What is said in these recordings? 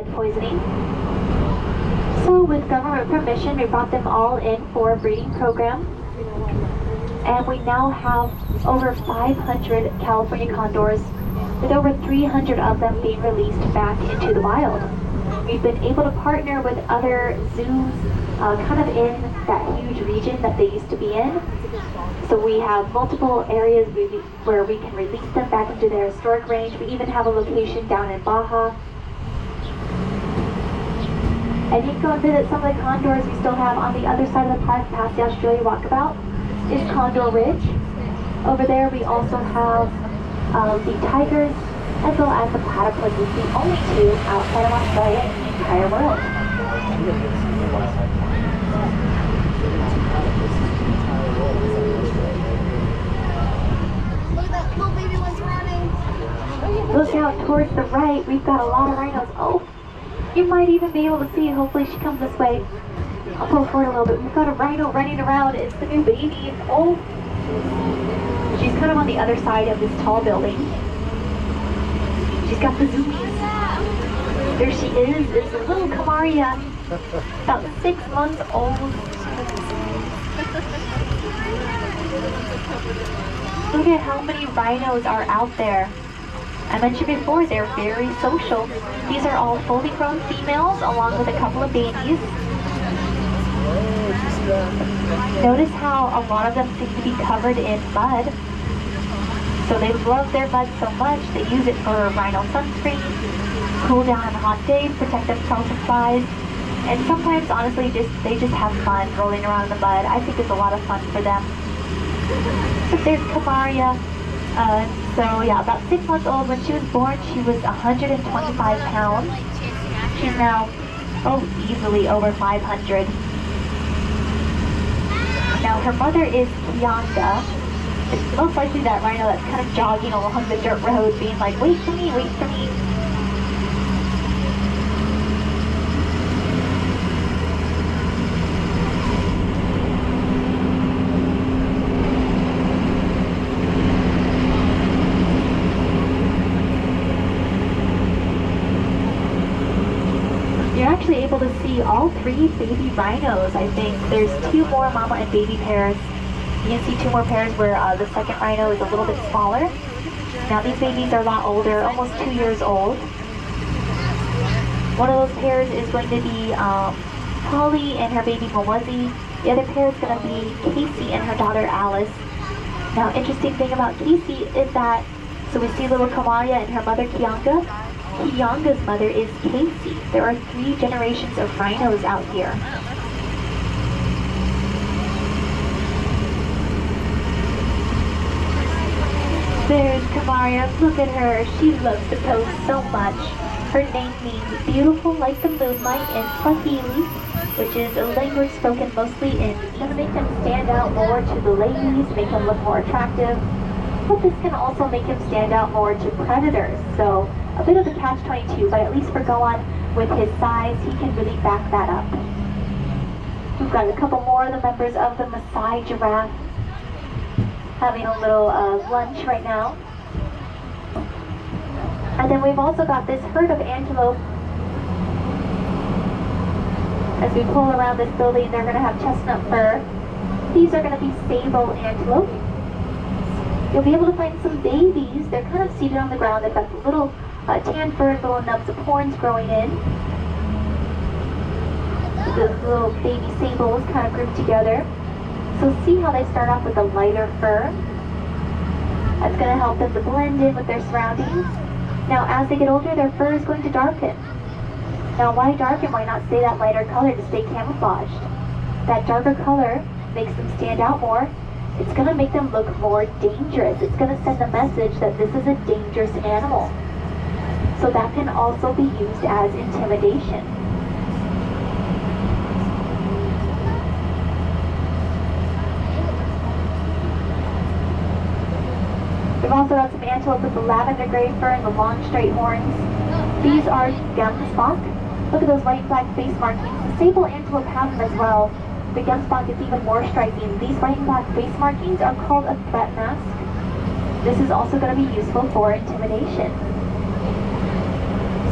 lead poisoning. So with government permission, we brought them all in for a breeding program. And we now have over 500 California condors, with over 300 of them being released back into the wild. We've been able to partner with other zoos kind of in that huge region that they used to be in. So we have multiple areas where we can release them back into their historic range. We even have a location down in Baja. And you can go and visit some of the condors we still have on the other side of the park past the Australia Walkabout is Condor Ridge. Over there we also have the tigers as well as the platypuses, the only two outside of Australia in the entire world. Look, that little baby one's running. Look out towards the right, we've got a lot of rhinos. Oh, you might even be able to see, hopefully she comes this way. I'll pull forward a little bit. We've got a rhino running around. It's the new baby. Oh, she's kind of on the other side of this tall building. She's got the zoomies. There she is. It's a little Camaria, about 6 months old. Look at how many rhinos are out there. I mentioned before, they're very social. These are all fully grown females along with a couple of babies. Notice how a lot of them seem to be covered in mud. So they love their mud so much, they use it for rhino sunscreen, cool down on hot days, protect themselves from flies, and sometimes, honestly, they just have fun rolling around in the mud. I think it's a lot of fun for them. But there's Camaria. So yeah, about 6 months old. When she was born, she was 125 pounds. She's now, easily over 500. Now her mother is Kianga. It's most likely that rhino that's kind of jogging along the dirt road being like, wait for me, wait for me. You're actually able to see all 3 baby rhinos, I think. There's 2 more mama and baby pairs. You can see 2 more pairs where the second rhino is a little bit smaller. Now these babies are a lot older, almost 2 years old. One of those pairs is going to be Polly and her baby Mwazi. The other pair is going to be Casey and her daughter Alice. Now, interesting thing about Casey is that, so we see little Kamaria and her mother Kianga. Kianga's mother is Casey. There are 3 generations of rhinos out here. There's Kamaria. Look at her. She loves the pose so much. Her name means beautiful like the moonlight in Swahili, which is a language spoken mostly in to make them stand out more to the ladies, make them look more attractive. But this can also make him stand out more to predators. So a bit of a catch-22, but at least for Goan, with his size, he can really back that up. We've got a couple more of the members of the Maasai giraffe having a little lunch right now. And then we've also got this herd of antelope. As we pull around this building, they're going to have chestnut fur. These are going to be sable antelope. You'll be able to find some babies. They're kind of seated on the ground. They've got the little tan fur, little nubs of horns growing in. The little baby sables kind of grouped together. So see how they start off with a lighter fur. That's going to help them to blend in with their surroundings. Now as they get older, their fur is going to darken. Now why darken? Why not stay that lighter color to stay camouflaged? That darker color makes them stand out more. It's going to make them look more dangerous. It's going to send a message that this is a dangerous animal. So that can also be used as intimidation. We've also got some antelope with the lavender gray fur and the long straight horns. These are gemsbok. Look at those white and black face markings. The sable antelope have them as well. The gemsbok is even more striking. These white and black face markings are called a threat mask. This is also going to be useful for intimidation.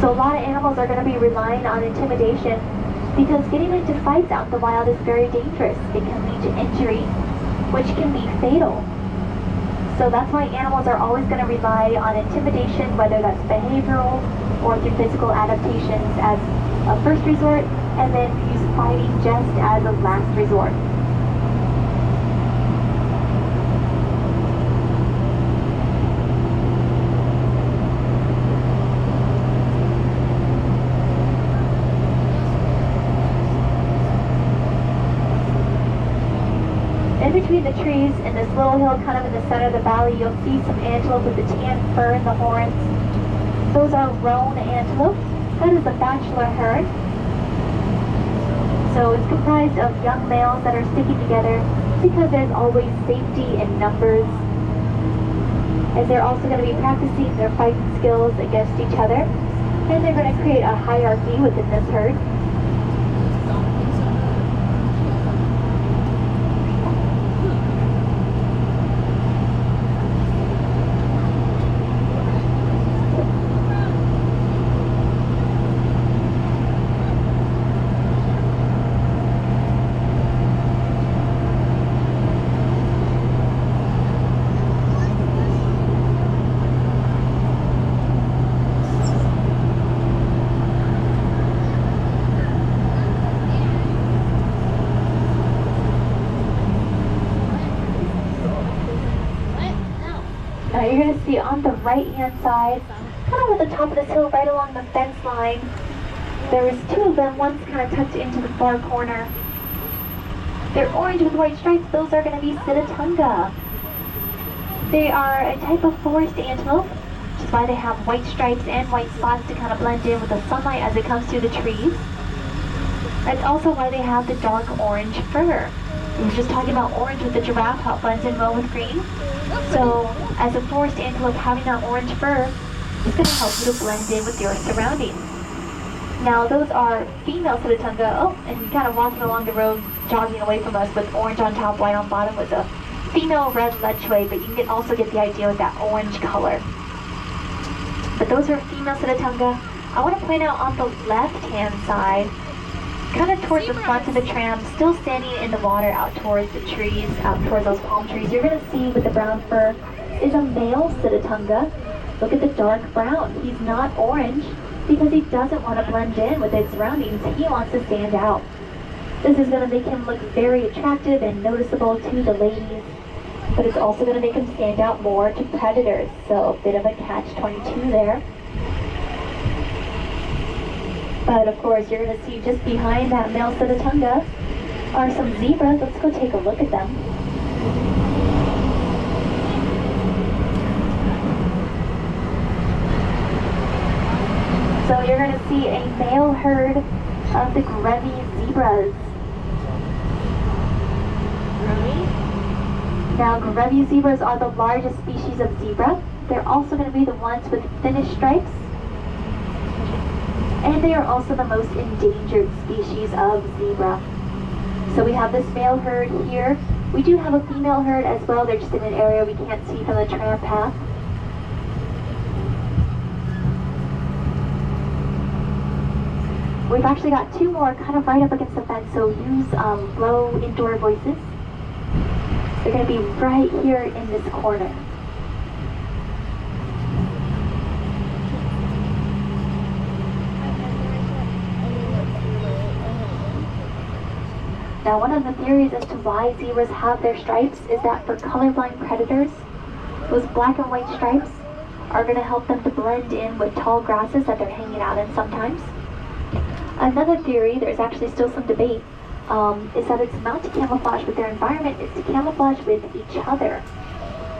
So So a lot of animals are going to be relying on intimidation because getting into fights out in the wild is very dangerous. It can lead to injury, which can be fatal. So that's why animals are always going to rely on intimidation, whether that's behavioral or through physical adaptations as a first resort, and then use fighting just as a last resort. In between the trees in this little hill kind of in the center of the valley, you'll see some antelope with the tan fur and the horns. Those are roan antelope. That is a bachelor herd. So it's comprised of young males that are sticking together because there's always safety in numbers. As they're also going to be practicing their fighting skills against each other. And they're going to create a hierarchy within this herd. Now you're going to see on the right-hand side, kind of at the top of this hill, right along the fence line, there's two of them. One's kind of tucked into the far corner. They're orange with white stripes. Those are going to be Sitatunga. They are a type of forest antelope, which is why they have white stripes and white spots to kind of blend in with the sunlight as it comes through the trees. That's also why they have the dark orange fur. We were just talking about orange with the giraffe, how it blends in well with green. So, as a forest antelope, having that orange fur is going to help you to blend in with your surroundings. Now, those are female Sitatunga. Oh, and kind of walking along the road, jogging away from us with orange on top, white on bottom was a female red lechwe, but you can also get the idea with that orange color. But those are female Sitatunga. I want to point out on the left-hand side, kind of towards the front of the tram, still standing in the water out towards the trees, out towards those palm trees, you're going to see with the brown fur is a male Sitatunga. Look at the dark brown. He's not orange because he doesn't want to blend in with his surroundings. He wants to stand out. This is going to make him look very attractive and noticeable to the ladies, but it's also going to make him stand out more to predators. So a bit of a catch-22 there. But of course, you're going to see just behind that male Sitatunga are some zebras. Let's go take a look at them. So you're going to see a male herd of the Grevy zebras. Now, Grevy zebras are the largest species of zebra. They're also going to be the ones with thinnest stripes. And they are also the most endangered species of zebra. So we have this male herd here. We do have a female herd as well. They're just in an area we can't see from the tram path. We've actually got two more kind of right up against the fence, so use low indoor voices. They're going to be right here in this corner. Now, one of the theories as to why zebras have their stripes is that for colorblind predators, those black and white stripes are going to help them to blend in with tall grasses that they're hanging out in sometimes. Another theory, there's actually still some debate, is that it's not to camouflage with their environment, it's to camouflage with each other.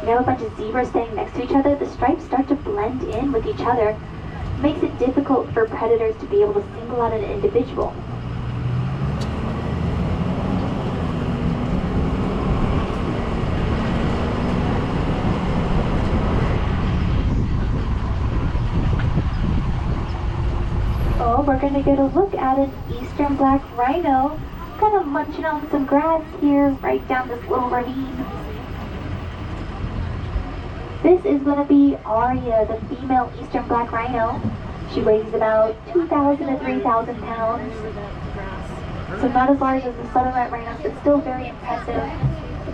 You have a bunch of zebras staying next to each other, the stripes start to blend in with each other. It makes it difficult for predators to be able to single out an individual. Oh, we're going to get a look at an eastern black rhino, kind of munching on some grass here, right down this little ravine. This is going to be Aria, the female eastern black rhino. She weighs about 2,000 to 3,000 pounds. So not as large as the southern red rhinos, but still very impressive.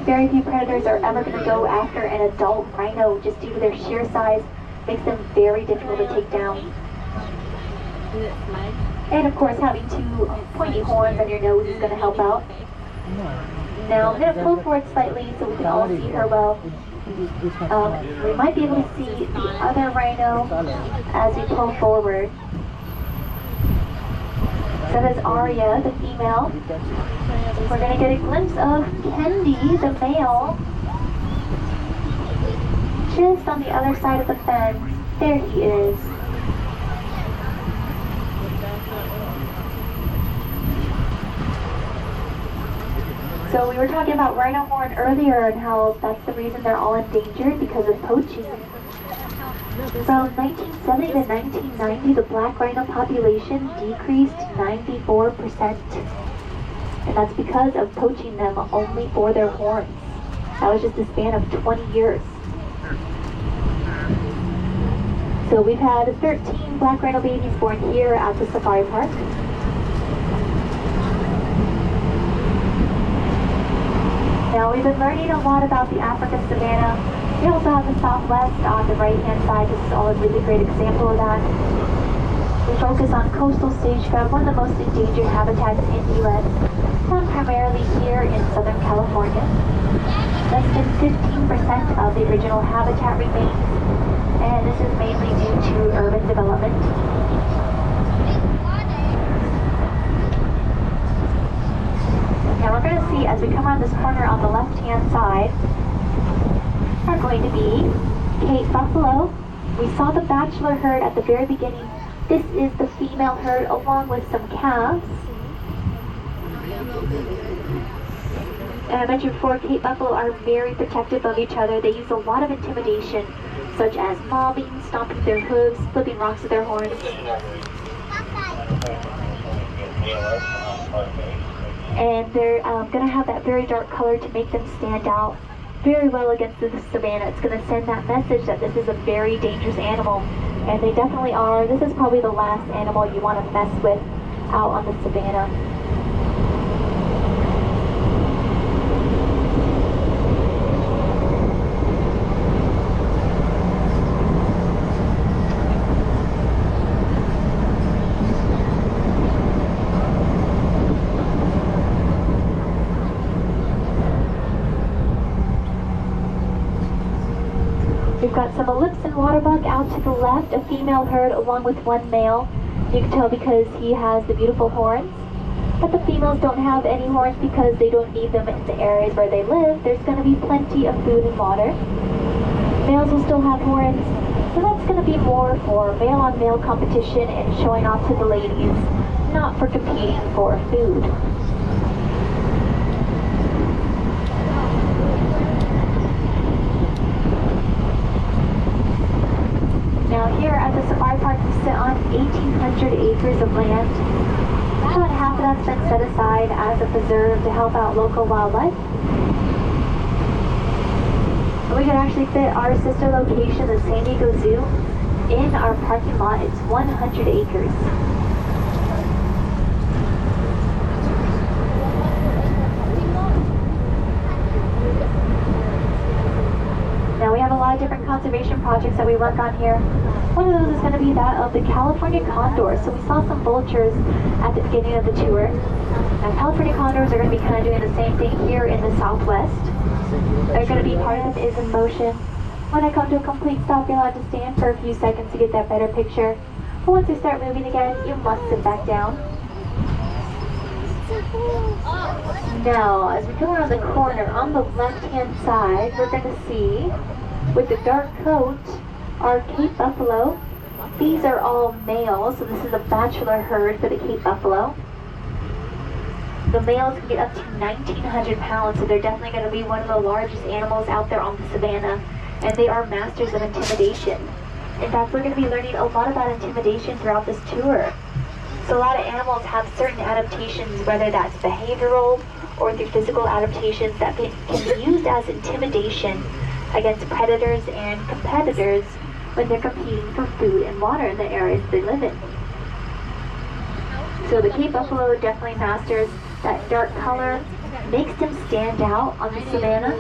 Very few predators are ever going to go after an adult rhino just due to their sheer size. Makes them very difficult to take down. And of course, having two pointy horns on your nose is going to help out. Now I'm going to pull forward slightly so we can all see her well. We might be able to see the other rhino as we pull forward. So that is Arya, the female. We're going to get a glimpse of Kendi, the male, just on the other side of the fence. There he is. So we were talking about rhino horn earlier and how that's the reason they're all endangered because of poaching. From 1970 to 1990, the black rhino population decreased 94%. And that's because of poaching them only for their horns. That was just a span of 20 years. So we've had 13 black rhino babies born here at the safari park. Now we've been learning a lot about the African savanna. We also have the Southwest on the right-hand side. This is all a really great example of that. We focus on coastal sage grouse, one of the most endangered habitats in the U.S., found primarily here in Southern California. Less than 15% of the original habitat remains, and this is mainly due to urban development. Now we're going to see, as we come around this corner on the left-hand side, are going to be Cape Buffalo. We saw the bachelor herd at the very beginning. This is the female herd along with some calves. And I mentioned before, Cape Buffalo are very protective of each other. They use a lot of intimidation, such as mobbing, stomping their hooves, flipping rocks with their horns. And they're going to have that very dark color to make them stand out very well against the savanna. It's going to send that message that this is a very dangerous animal, and they definitely are. This is probably the last animal you want to mess with out on the savanna. We've got some Ellipsan waterbuck out to the left, a female herd along with one male. You can tell because he has the beautiful horns. But the females don't have any horns because they don't need them in the areas where they live. There's going to be plenty of food and water. Males will still have horns, so that's going to be more for male-on-male competition and showing off to the ladies, not for competing for food. Now here at the safari park, we sit on 1,800 acres of land. About half of that's been set aside as a preserve to help out local wildlife. And we could actually fit our sister location, the San Diego Zoo, in our parking lot. It's 100 acres. Now we have a lot of different conservation projects that we work on here. One of those is going to be that of the California condor. So we saw some vultures at the beginning of the tour. Now California condors are going to be kind of doing the same thing here in the Southwest. They're going to be part of Is in Motion. When I come to a complete stop, you're allowed to stand for a few seconds to get that better picture. But once they start moving again, you must sit back down. Now, as we go around the corner, on the left-hand side, we're going to see, with the dark coat, our Cape Buffalo. These are all males, so this is a bachelor herd for the Cape Buffalo. The males can get up to 1,900 pounds, so they're definitely going to be one of the largest animals out there on the savanna, and they are masters of intimidation. In fact, we're going to be learning a lot about intimidation throughout this tour. So a lot of animals have certain adaptations, whether that's behavioral or through physical adaptations that can be used as intimidation against predators and competitors, when they're competing for food and water in the areas they live in. So the Cape buffalo definitely masters that dark color, makes them stand out on the savanna.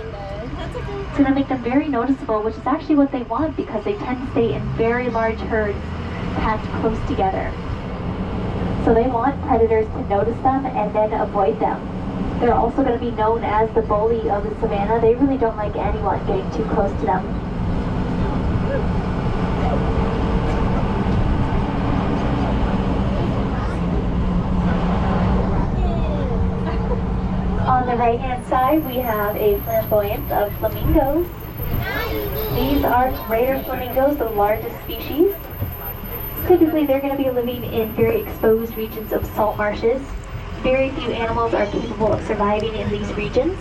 It's going to make them very noticeable, which is actually what they want because they tend to stay in very large herds packed close together. So they want predators to notice them and then avoid them. They're also going to be known as the bully of the savanna. They really don't like anyone getting too close to them. On the right-hand side, we have a flamboyance of flamingos. These are greater flamingos, the largest species. Typically, they're going to be living in very exposed regions of salt marshes. Very few animals are capable of surviving in these regions.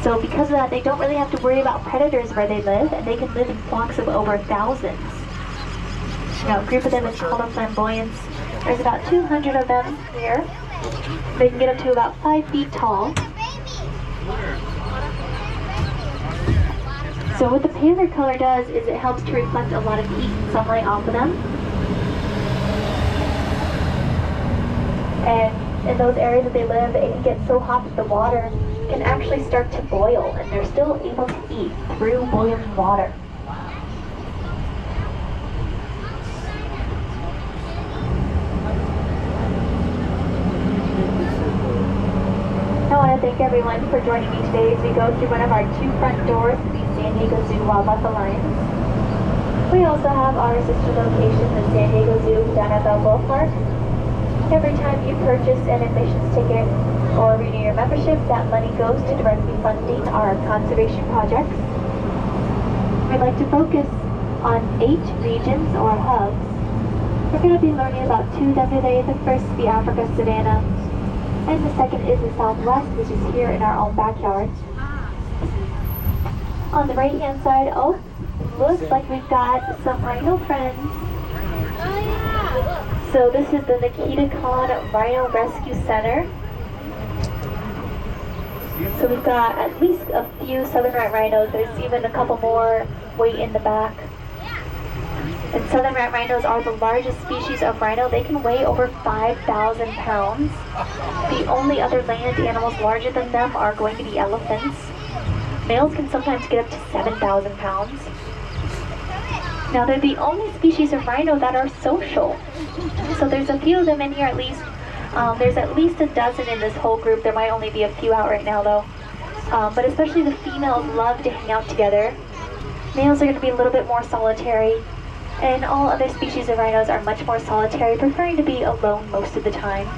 So because of that, they don't really have to worry about predators where they live, and they can live in flocks of over thousands. Now, a group of them is called a flamboyance. There's about 200 of them here. They can get up to about 5 feet tall. So what the paler color does is it helps to reflect a lot of heat and sunlight off of them. And in those areas that they live, it can get so hot that the water can actually start to boil, and they're still able to eat through boiling water. I want to thank everyone for joining me today as we go through one of our 2 front doors to the San Diego Zoo Wildlife Alliance. We also have our sister location, the San Diego Zoo down at Balboa Park. Every time you purchase an admissions ticket or renew your membership, that money goes to directly funding our conservation projects. We'd like to focus on 8 regions or hubs. We're going to be learning about 2 of them today. The first is the Africa Savanna, and the second is the Southwest, which is here in our own backyard. On the right-hand side, looks like we've got some rhino friends. So this is the Nikita Khan Rhino Rescue Center. So we've got at least a few southern rat rhinos. There's even a couple more way in the back. And southern rat rhinos are the largest species of rhino. They can weigh over 5,000 pounds. The only other land animals larger than them are going to be elephants. Males can sometimes get up to 7,000 pounds. Now they're the only species of rhino that are social. So there's a few of them in here at least. There's at least a dozen in this whole group. There might only be a few out right now though. But especially the females love to hang out together. Males are going to be a little bit more solitary. And all other species of rhinos are much more solitary, preferring to be alone most of the time.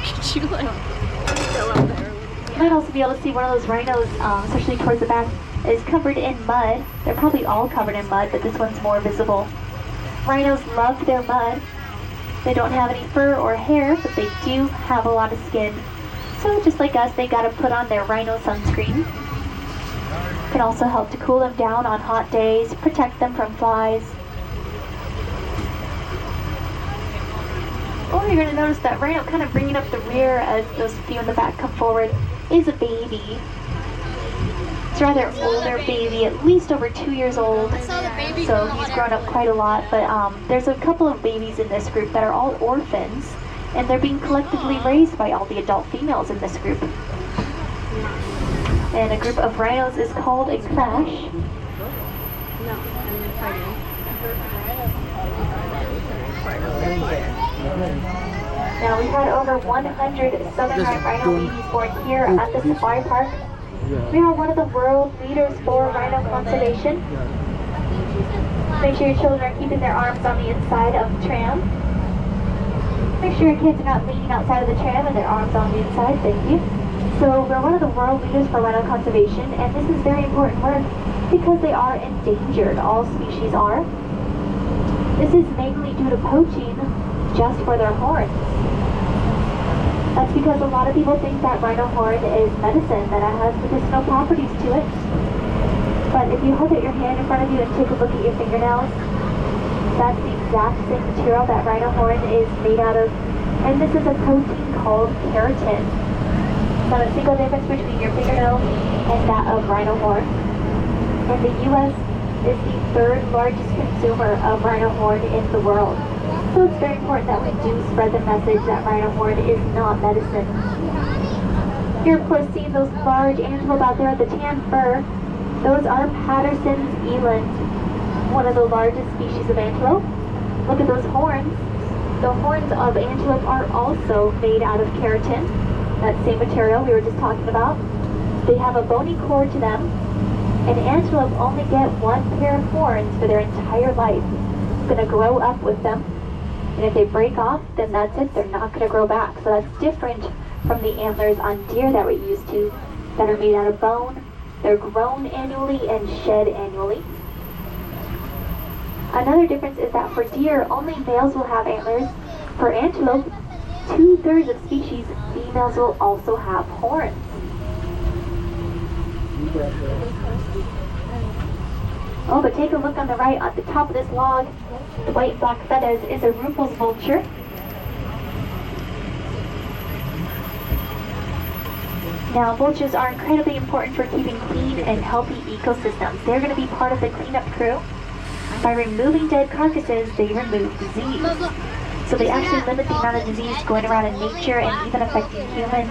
Could you like go out there? You might also be able to see one of those rhinos, especially towards the back, is covered in mud. They're probably all covered in mud, but this one's more visible. Rhinos love their mud. They don't have any fur or hair, but they do have a lot of skin. So just like us, they gotta put on their rhino sunscreen. Can also help to cool them down on hot days, protect them from flies. Oh, you're gonna notice that rhino kind of bringing up the rear as those few in the back come forward is a baby. It's a rather older baby, at least over 2 years old. So he's grown up quite a lot, but there's a couple of babies in this group that are all orphans, and they're being collectively raised by all the adult females in this group. And a group of rhinos is called a crash. Now we've had over 100 southern rat rhino babies born here at the safari park. We are one of the world leaders for rhino conservation. Make sure your children are keeping their arms on the inside of the tram. Make sure your kids are not leaning outside of the tram and their arms on the inside. Thank you. So we're one of the world leaders for rhino conservation, and this is very important work because they are endangered. All species are. This is mainly due to poaching just for their horns. That's because a lot of people think that rhino horn is medicine, that it has medicinal properties to it. But if you hold out your hand in front of you and take a look at your fingernails, that's the exact same material that rhino horn is made out of. And this is a protein called keratin. Not a single difference between your fingernails and that of rhino horn. In the U.S., is the third largest consumer of rhino horn in the world. So it's very important that we do spread the message that rhino horn is not medicine. You're of course seeing those large antelope out there with the tan fur. Those are Patterson's eland, one of the largest species of antelope. Look at those horns. The horns of antelope are also made out of keratin, that same material we were just talking about. They have a bony core to them, and antelope only get one pair of horns for their entire life. It's going to grow up with them, and if they break off, then that's it, they're not going to grow back. So that's different from the antlers on deer that we're used to, that are made out of bone. They're grown annually and shed annually. Another difference is that for deer, only males will have antlers. For antelope, 2/3 of species, females will also have horns. Oh, but take a look on the right, at the top of this log, the white and black feathers is a Ruppel's vulture. Now, vultures are incredibly important for keeping clean and healthy ecosystems. They're going to be part of the cleanup crew. By removing dead carcasses, they remove disease. So they actually limit the amount of disease going around in nature and even affecting humans.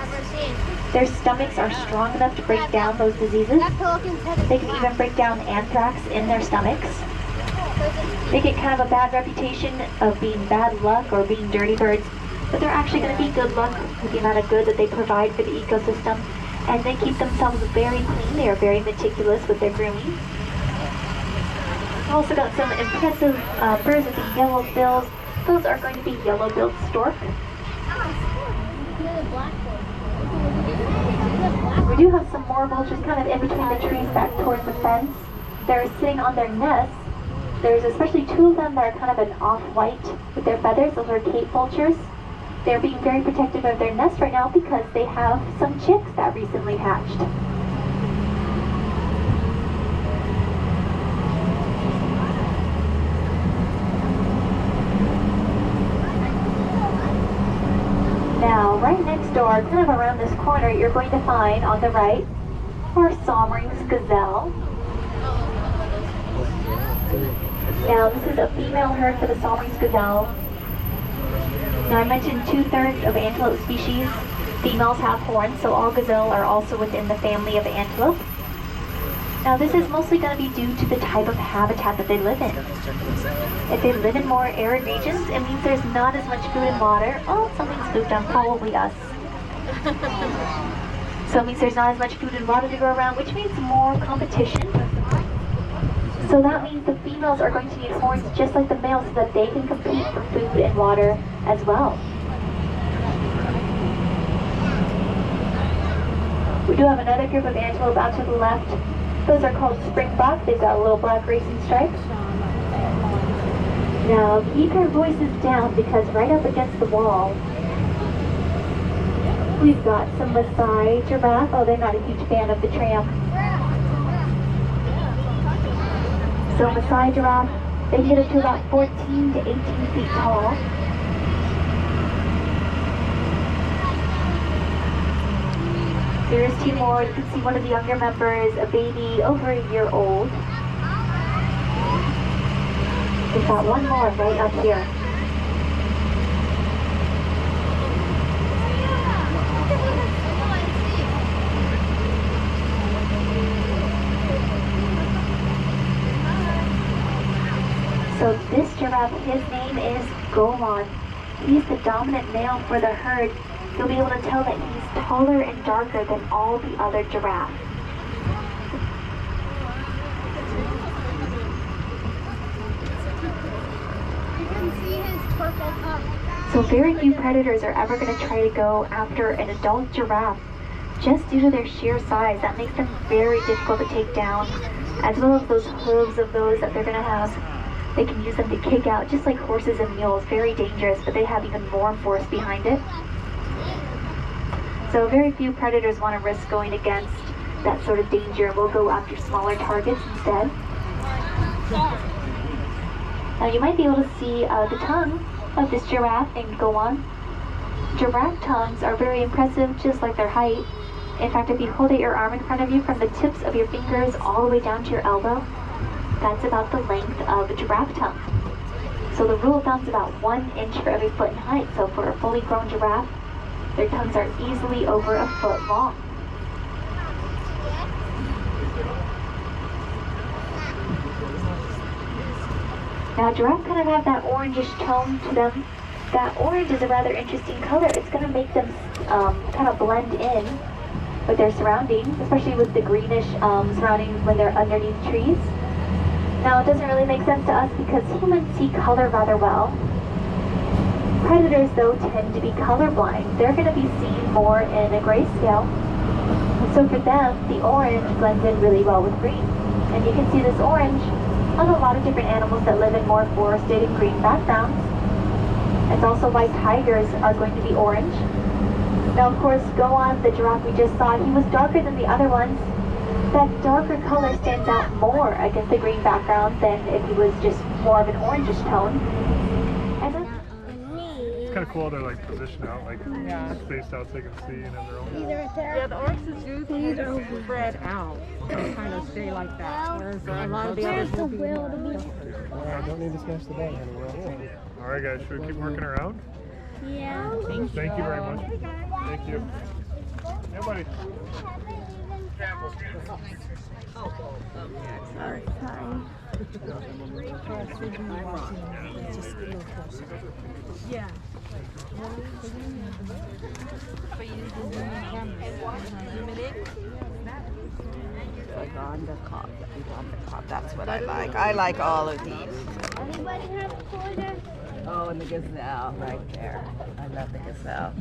Their stomachs are strong enough to break down those diseases. They can even break down anthrax in their stomachs. They get kind of a bad reputation of being bad luck or being dirty birds, but they're actually going to be good luck with the amount of good that they provide for the ecosystem. And they keep themselves very clean. They are very meticulous with their grooming. Also got some impressive birds with the yellow bills. Those are going to be yellow-billed stork. We do have some more vultures kind of in between the trees back towards the fence. They're sitting on their nests. There's especially 2 of them that are kind of an off-white with their feathers. Those are Cape vultures. They're being very protective of their nest right now because they have some chicks that recently hatched. Now, right next door, kind of around this corner, you're going to find on the right our Somring's gazelle. Now, this is a female herd for the Somring's gazelle. Now, I mentioned 2/3 of antelope species, females have horns, so all gazelle are also within the family of antelope. Now, this is mostly going to be due to the type of habitat that they live in. If they live in more arid regions, it means there's not as much food and water. Oh, something's moved on, probably us. So it means there's not as much food and water to go around, which means more competition. So that means the females are going to need horns just like the males so that they can compete for food and water as well. We do have another group of antelope out to the left. Those are called springbok. They've got a little black racing stripe. Now keep your voices down because right up against the wall, we've got some Maasai giraffe. Oh, they're not a huge fan of the Tram. So Maasai giraffe, they get up to about 14 to 18 feet tall. There's 2 more. You can see one of the younger members, a baby over a year old. We've got one more right up here. So this giraffe, his name is Golan. He's the dominant male for the herd. You'll be able to tell that he's taller and darker than all the other giraffes. You can see his purple tongue. So very few predators are ever going to try to go after an adult giraffe just due to their sheer size. That makes them very difficult to take down, as well as those hooves of those that they're going to have. They can use them to kick out, just like horses and mules. Very dangerous, but they have even more force behind it. So very few predators want to risk going against that sort of danger and will go after smaller targets instead. Now you might be able to see the tongue of this giraffe named Golan. Giraffe tongues are very impressive, just like their height. In fact, if you hold out your arm in front of you from the tips of your fingers all the way down to your elbow, That's about the length of a giraffe tongue. So the rule of thumb is about 1 inch for every foot in height. So for a fully grown giraffe, their tongues are easily over a foot long. Now giraffes kind of have that orangish tone to them. That orange is a rather interesting color. It's going to make them kind of blend in with their surroundings, especially with the greenish surroundings when they're underneath trees. Now it doesn't really make sense to us because humans see color rather well. Predators though tend to be colorblind. They're going to be seen more in a grayscale. So for them, the orange blends in really well with green. And you can see this orange on a lot of different animals that live in more forested and green backgrounds. It's also why tigers are going to be orange. Now of course, go on, the giraffe we just saw, he was darker than the other ones. That darker color stands out more against the green background than if he was just more of an orangish tone. And then, It's kind of cool they're like positioned out, like spaced out so they can see and have their own. Either right there. Yeah, the oryxes do kind of spread out and kind of stay like that. Whereas a lot of the others will be more. I don't need to smash the ball. All right, guys, should we keep working around? Yeah. Thank you very much. Thank you. Yeah, buddy. Sorry. Yeah. On the cop. That's what I like. I like all of these. Anybody have a quarter? Oh, and the gazelle right there. I love the gazelle.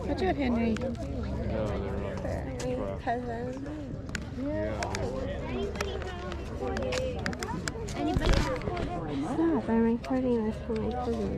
What's your Henry? Cousin. Anybody have a quarter? Stop, I'm recording this for my cousin.